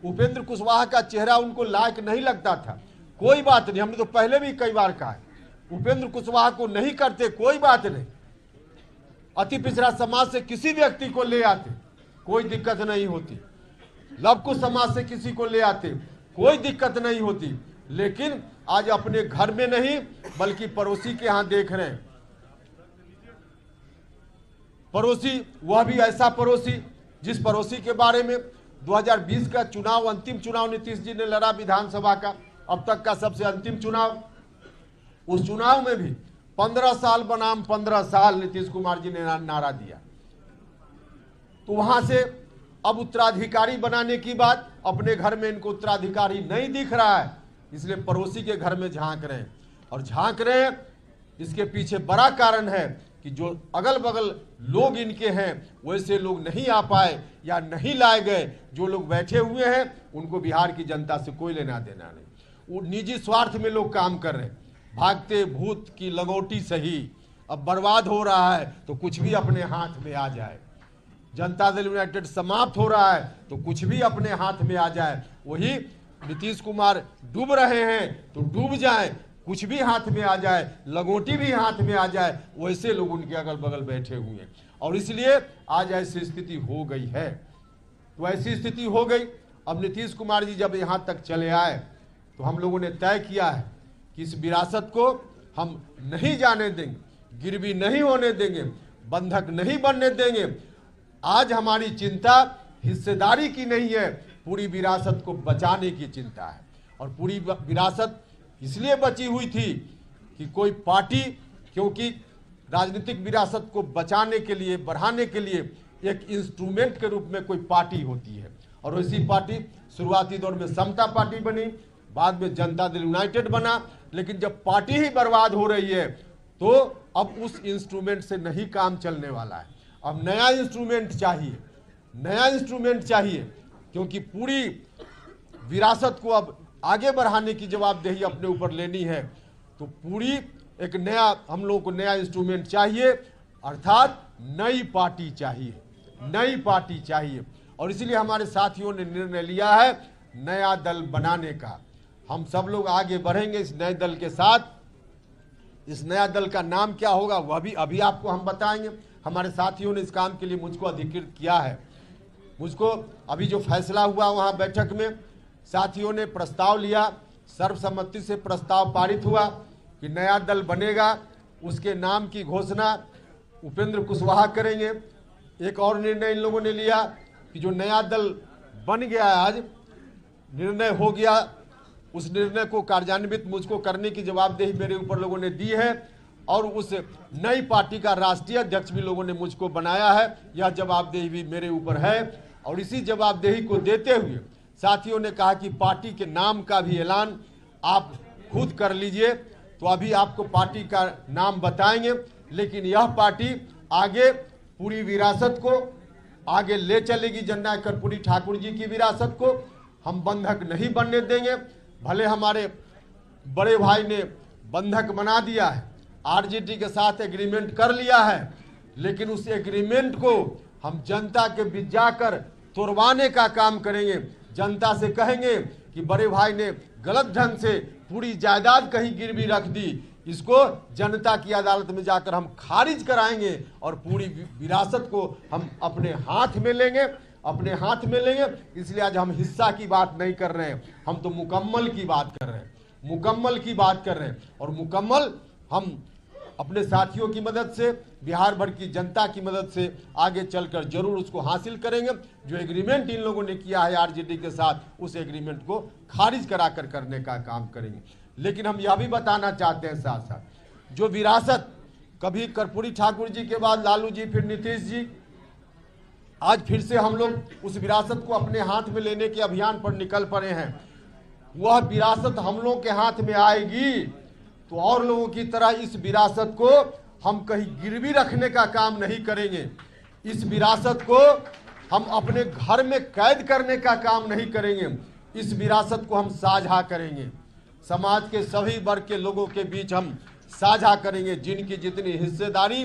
उपेंद्र कुशवाहा का चेहरा उनको लायक नहीं लगता था, कोई बात नहीं, हमने तो पहले भी कई बार कहा है, उपेंद्र कुशवाहा को नहीं करते कोई बात नहीं, अति पिछड़ा समाज से किसी व्यक्ति को ले आते कोई दिक्कत नहीं होती, लवकुश समाज से किसी को ले आते कोई दिक्कत नहीं होती, लेकिन आज अपने घर में नहीं बल्कि पड़ोसी के यहां देख रहे हैं, पड़ोसी वह भी ऐसा पड़ोसी जिस पड़ोसी के बारे में 2020 का चुनाव, अंतिम चुनाव नीतीश जी ने लड़ा विधानसभा का, अब तक का सबसे अंतिम चुनाव, उस चुनाव में भी 15 साल बनाम 15 साल नीतीश कुमार जी ने नारा दिया। तो वहां से अब उत्तराधिकारी बनाने की बात, अपने घर में इनको उत्तराधिकारी नहीं दिख रहा है, इसलिए पड़ोसी के घर में झांक रहे हैं। और झांक रहे हैं, इसके पीछे बड़ा कारण है कि जो अगल बगल लोग इनके हैं वैसे लोग नहीं आ पाए या नहीं लाए गए, जो लोग बैठे हुए हैं उनको बिहार की जनता से कोई लेना देना नहीं, वो निजी स्वार्थ में लोग काम कर रहे हैं। भागते भूत की लंगोटी सही, अब बर्बाद हो रहा है तो कुछ भी अपने हाथ में आ जाए, जनता दल यूनाइटेड समाप्त हो रहा है तो कुछ भी अपने हाथ में आ जाए, वही नीतीश कुमार डूब रहे हैं तो डूब जाए, कुछ भी हाथ में आ जाए, लंगोटी भी हाथ में आ जाए, वैसे लोग उनके अगल बगल बैठे हुए हैं। और इसलिए आज ऐसी स्थिति हो गई है। तो ऐसी स्थिति हो गई, अब नीतीश कुमार जी जब यहाँ तक चले आए तो हम लोगों ने तय किया है कि इस विरासत को हम नहीं जाने देंगे, गिरवी नहीं होने देंगे, बंधक नहीं बनने देंगे। आज हमारी चिंता हिस्सेदारी की नहीं है, पूरी विरासत को बचाने की चिंता है। और पूरी विरासत इसलिए बची हुई थी कि कोई पार्टी, क्योंकि राजनीतिक विरासत को बचाने के लिए, बढ़ाने के लिए एक इंस्ट्रूमेंट के रूप में कोई पार्टी होती है, और वैसी पार्टी शुरुआती दौर में समता पार्टी बनी, बाद में जनता दल यूनाइटेड बना। लेकिन जब पार्टी ही बर्बाद हो रही है तो अब उस इंस्ट्रूमेंट से नहीं काम चलने वाला है, अब नया इंस्ट्रूमेंट चाहिए, नया इंस्ट्रूमेंट चाहिए, क्योंकि पूरी विरासत को अब आगे बढ़ाने की जवाबदेही अपने ऊपर लेनी है। तो पूरी एक नया, हम लोगों को नया इंस्ट्रूमेंट चाहिए, अर्थात नई पार्टी चाहिए, नई पार्टी चाहिए। और इसलिए हमारे साथियों ने निर्णय लिया है नया दल बनाने का। हम सब लोग आगे बढ़ेंगे इस नए दल के साथ। इस नया दल का नाम क्या होगा वह भी अभी आपको हम बताएंगे। हमारे साथियों ने इस काम के लिए मुझको अधिकृत किया है। मुझको अभी जो फैसला हुआ वहाँ बैठक में साथियों ने प्रस्ताव लिया, सर्वसम्मति से प्रस्ताव पारित हुआ कि नया दल बनेगा, उसके नाम की घोषणा उपेंद्र कुशवाहा करेंगे। एक और निर्णय इन लोगों ने लिया कि जो नया दल बन गया, आज निर्णय हो गया, उस निर्णय को कार्यान्वित मुझको करने की जवाबदेही मेरे ऊपर लोगों ने दी है, और उस नई पार्टी का राष्ट्रीय अध्यक्ष भी लोगों ने मुझको बनाया है। यह जवाबदेही भी मेरे ऊपर है। और इसी जवाबदेही को देते हुए साथियों ने कहा कि पार्टी के नाम का भी ऐलान आप खुद कर लीजिए। तो अभी आपको पार्टी का नाम बताएंगे, लेकिन यह पार्टी आगे पूरी विरासत को आगे ले चलेगी। जननायक कर्पूरी ठाकुर जी की विरासत को हम बंधक नहीं बनने देंगे। भले हमारे बड़े भाई ने बंधक बना दिया है, आरजेडी के साथ एग्रीमेंट कर लिया है, लेकिन उस एग्रीमेंट को हम जनता के बीच जाकर तोड़वाने का काम करेंगे। जनता से कहेंगे कि बड़े भाई ने गलत ढंग से पूरी जायदाद कहीं गिरवी रख दी, इसको जनता की अदालत में जाकर हम खारिज कराएंगे और पूरी विरासत को हम अपने हाथ में लेंगे, अपने हाथ में लेंगे। इसलिए आज हम हिस्सा की बात नहीं कर रहे हैं, हम तो मुकम्मल की बात कर रहे हैं, मुकम्मल की बात कर रहे हैं। और मुकम्मल हम अपने साथियों की मदद से, बिहार भर की जनता की मदद से आगे चलकर जरूर उसको हासिल करेंगे। जो एग्रीमेंट इन लोगों ने किया है आरजेडी के साथ, उस एग्रीमेंट को खारिज कराकर करने का काम करेंगे। लेकिन हम यह भी बताना चाहते हैं साथ साथ, जो विरासत कभी कर्पूरी ठाकुर जी के बाद लालू जी, फिर नीतीश जी, आज फिर से हम लोग उस विरासत को अपने हाथ में लेने के अभियान पर निकल पड़े हैं। वह विरासत हम लोग के हाथ में आएगी तो और लोगों की तरह इस विरासत को हम कहीं गिरवी रखने का काम नहीं करेंगे। इस विरासत को हम अपने घर में कैद करने का काम नहीं करेंगे। इस विरासत को हम साझा करेंगे, समाज के सभी वर्ग के लोगों के बीच हम साझा करेंगे। जिनकी जितनी हिस्सेदारी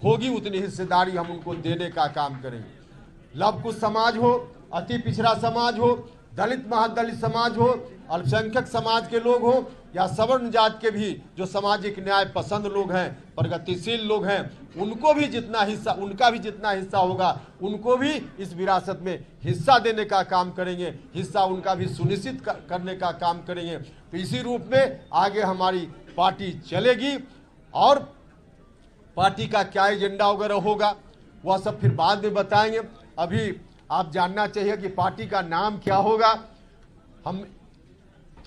होगी उतनी हिस्सेदारी हम उनको देने का काम करेंगे। लवकुश समाज हो, अति पिछड़ा समाज हो, दलित महादलित समाज हो, अल्पसंख्यक समाज के लोग हो या सवर्ण जात के भी जो सामाजिक न्याय पसंद लोग हैं, प्रगतिशील लोग हैं, उनका भी जितना हिस्सा होगा, उनको भी इस विरासत में हिस्सा देने का काम करेंगे, हिस्सा उनका भी सुनिश्चित करने का काम करेंगे। तो इसी रूप में आगे हमारी पार्टी चलेगी और पार्टी का क्या एजेंडा वगैरह होगा वह सब फिर बाद में बताएंगे। अभी आप जानना चाहिए कि पार्टी का नाम क्या होगा। हम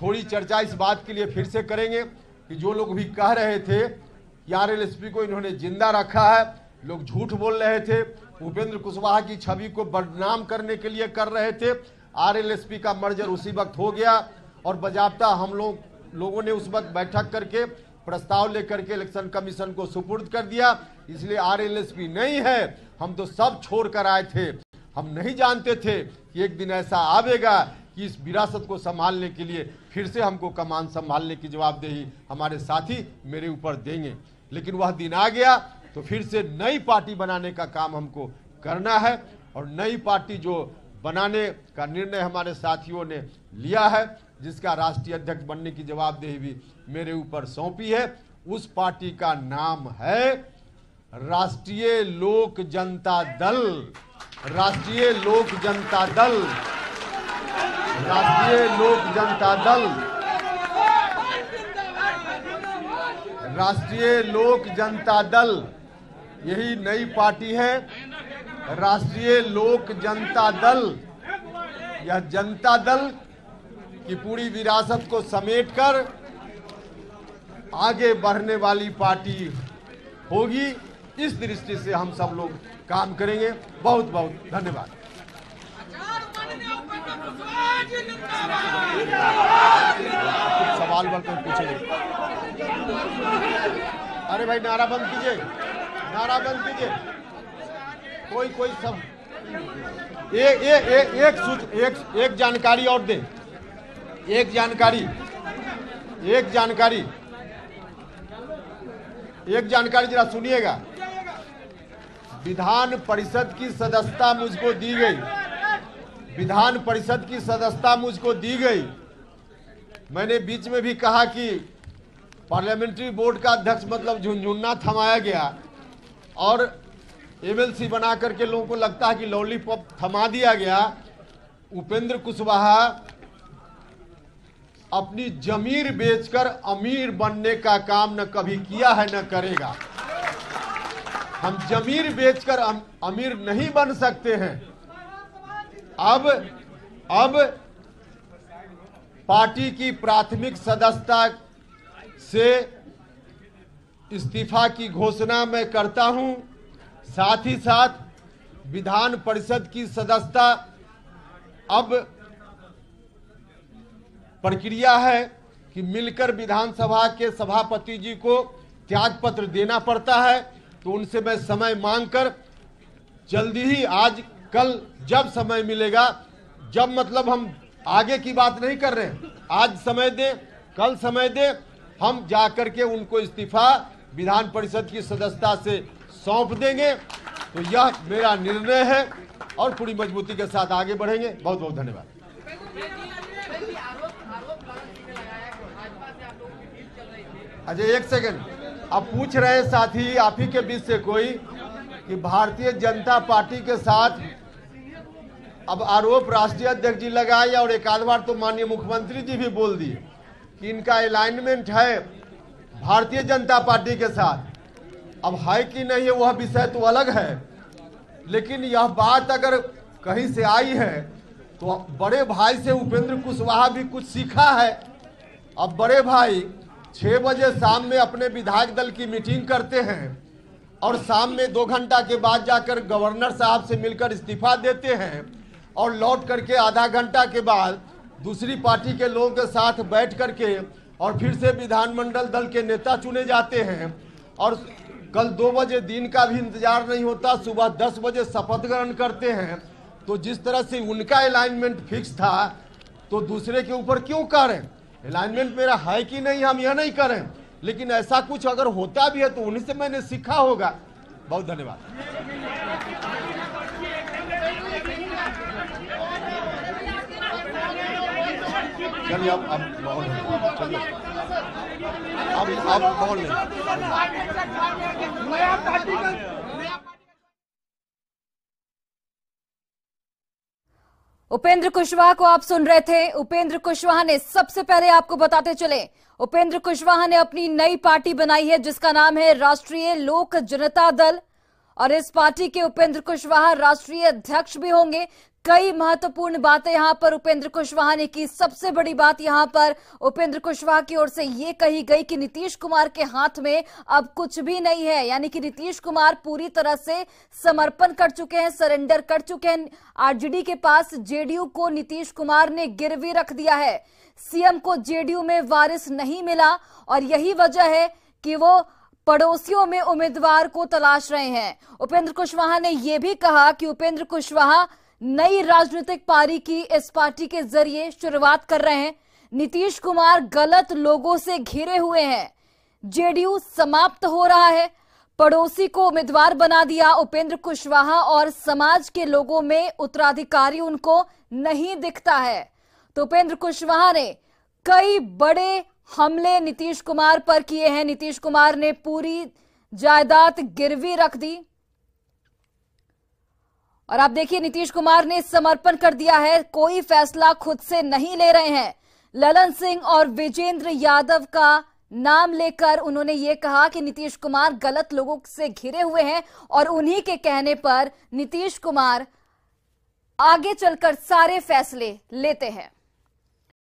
थोड़ी चर्चा इस बात के लिए फिर से करेंगे कि जो लोग भी कह रहे थे कि आरएलएसपी को इन्होंने जिंदा रखा है, लोग झूठ बोल रहे थे, उपेंद्र कुशवाहा की छवि को बदनाम करने के लिए कर रहे थे। आरएलएसपी का मर्जर उसी वक्त हो गया और बाकायदा हम लोगों ने उस वक्त बैठक करके प्रस्ताव लेकर के इलेक्शन कमीशन को सुपुर्द कर दिया। इसलिए आरएलएसपी नहीं है, हम तो सब छोड़ कर आए थे। हम नहीं जानते थे कि एक दिन ऐसा आवेगा कि इस विरासत को संभालने के लिए फिर से हमको कमान संभालने की जवाबदेही हमारे साथी मेरे ऊपर देंगे। लेकिन वह दिन आ गया तो फिर से नई पार्टी बनाने का काम हमको करना है और नई पार्टी जो बनाने का निर्णय हमारे साथियों ने लिया है, जिसका राष्ट्रीय अध्यक्ष बनने की जवाबदेही भी मेरे ऊपर सौंपी है, उस पार्टी का नाम है राष्ट्रीय लोक जनता दल। राष्ट्रीय लोक जनता दल, राष्ट्रीय लोक जनता दल, राष्ट्रीय लोक जनता दल, यही नई पार्टी है। राष्ट्रीय लोक जनता दल, यह जनता दल की पूरी विरासत को समेटकर आगे बढ़ने वाली पार्टी होगी। इस दृष्टि से हम सब लोग काम करेंगे। बहुत बहुत धन्यवाद। सवाल बढ़कर पूछेंगे। अरे भाई नारा बंद कीजिए, नारा बंद कीजिए। कोई सब एक जानकारी और दे। एक जानकारी जरा सुनिएगा। विधान परिषद की सदस्यता मुझको दी गई, विधान परिषद की सदस्यता मुझको दी गई। मैंने बीच में भी कहा कि पार्लियामेंट्री बोर्ड का अध्यक्ष मतलब झुनझुन्ना थमाया गया और एमएलसी बना करके लोगों को लगता है कि लॉलीपॉप थमा दिया गया। उपेंद्र कुशवाहा अपनी जमीर बेचकर अमीर बनने का काम न कभी किया है न करेगा। हम जमीर बेचकर अमीर नहीं बन सकते हैं। अब पार्टी की प्राथमिक सदस्यता से इस्तीफा की घोषणा मैं करता हूं। साथ ही साथ विधान परिषद की सदस्यता अब प्रक्रिया है कि मिलकर विधानसभा के सभापति जी को त्यागपत्र देना पड़ता है। तो उनसे मैं समय मांगकर जल्दी ही, आज कल जब समय मिलेगा, जब मतलब हम आगे की बात नहीं कर रहे हैं, आज समय दे, कल समय दे, हम जाकर के उनको इस्तीफा विधान परिषद की सदस्यता से सौंप देंगे। तो यह मेरा निर्णय है और पूरी मजबूती के साथ आगे बढ़ेंगे। बहुत बहुत धन्यवाद। अजय एक सेकंड, अब पूछ रहे हैं साथी आप ही के बीच से कोई कि भारतीय जनता पार्टी के साथ अब आरोप राष्ट्रीय अध्यक्ष जी लगाए और एक आध बार तो माननीय मुख्यमंत्री जी भी बोल दिए कि इनका अलाइनमेंट है भारतीय जनता पार्टी के साथ। अब है कि नहीं है वह विषय तो अलग है, लेकिन यह बात अगर कहीं से आई है तो बड़े भाई से उपेंद्र कुशवाहा भी कुछ सीखा है। अब बड़े भाई 6 बजे शाम में अपने विधायक दल की मीटिंग करते हैं और शाम में 2 घंटा के बाद जाकर गवर्नर साहब से मिलकर इस्तीफा देते हैं और लौट करके आधा घंटा के बाद दूसरी पार्टी के लोगों के साथ बैठ करके और फिर से विधानमंडल दल के नेता चुने जाते हैं। और कल 2 बजे दिन का भी इंतजार नहीं होता, सुबह 10 बजे शपथ ग्रहण करते हैं। तो जिस तरह से उनका अलाइनमेंट फिक्स था तो दूसरे के ऊपर क्यों करें? अलाइनमेंट मेरा है कि नहीं हम यह नहीं करें, लेकिन ऐसा कुछ अगर होता भी है तो उन्हीं से मैंने सीखा होगा। बहुत धन्यवाद। चलिए अब माहौल चलिए अब माहौल उपेंद्र कुशवाहा को आप सुन रहे थे। उपेंद्र कुशवाहा ने सबसे पहले आपको बताते चले, उपेंद्र कुशवाहा ने अपनी नई पार्टी बनाई है जिसका नाम है राष्ट्रीय लोक जनता दल और इस पार्टी के उपेंद्र कुशवाहा राष्ट्रीय अध्यक्ष भी होंगे। कई महत्वपूर्ण बातें यहां पर उपेंद्र कुशवाहा ने की। सबसे बड़ी बात यहां पर उपेंद्र कुशवाहा की ओर से ये कही गई कि नीतीश कुमार के हाथ में अब कुछ भी नहीं है, यानी कि नीतीश कुमार पूरी तरह से समर्पण कर चुके हैं, सरेंडर कर चुके हैं। आरजेडी के पास जेडीयू को नीतीश कुमार ने गिरवी रख दिया है। सीएम को जेडीयू में वारिस नहीं मिला और यही वजह है कि वो पड़ोसियों में उम्मीदवार को तलाश रहे हैं। उपेंद्र कुशवाहा ने यह भी कहा कि उपेंद्र कुशवाहा नई राजनीतिक पारी की इस पार्टी के जरिए शुरुआत कर रहे हैं। नीतीश कुमार गलत लोगों से घिरे हुए हैं, जेडीयू समाप्त हो रहा है, पड़ोसी को उम्मीदवार बना दिया उपेंद्र कुशवाहा और समाज के लोगों में उत्तराधिकारी उनको नहीं दिखता है। तो उपेंद्र कुशवाहा ने कई बड़े हमले नीतीश कुमार पर किए हैं। नीतीश कुमार ने पूरी जायदाद गिरवी रख दी और आप देखिए नीतीश कुमार ने समर्पण कर दिया है, कोई फैसला खुद से नहीं ले रहे हैं। ललन सिंह और विजेंद्र यादव का नाम लेकर उन्होंने ये कहा कि नीतीश कुमार गलत लोगों से घिरे हुए हैं और उन्हीं के कहने पर नीतीश कुमार आगे चलकर सारे फैसले लेते हैं।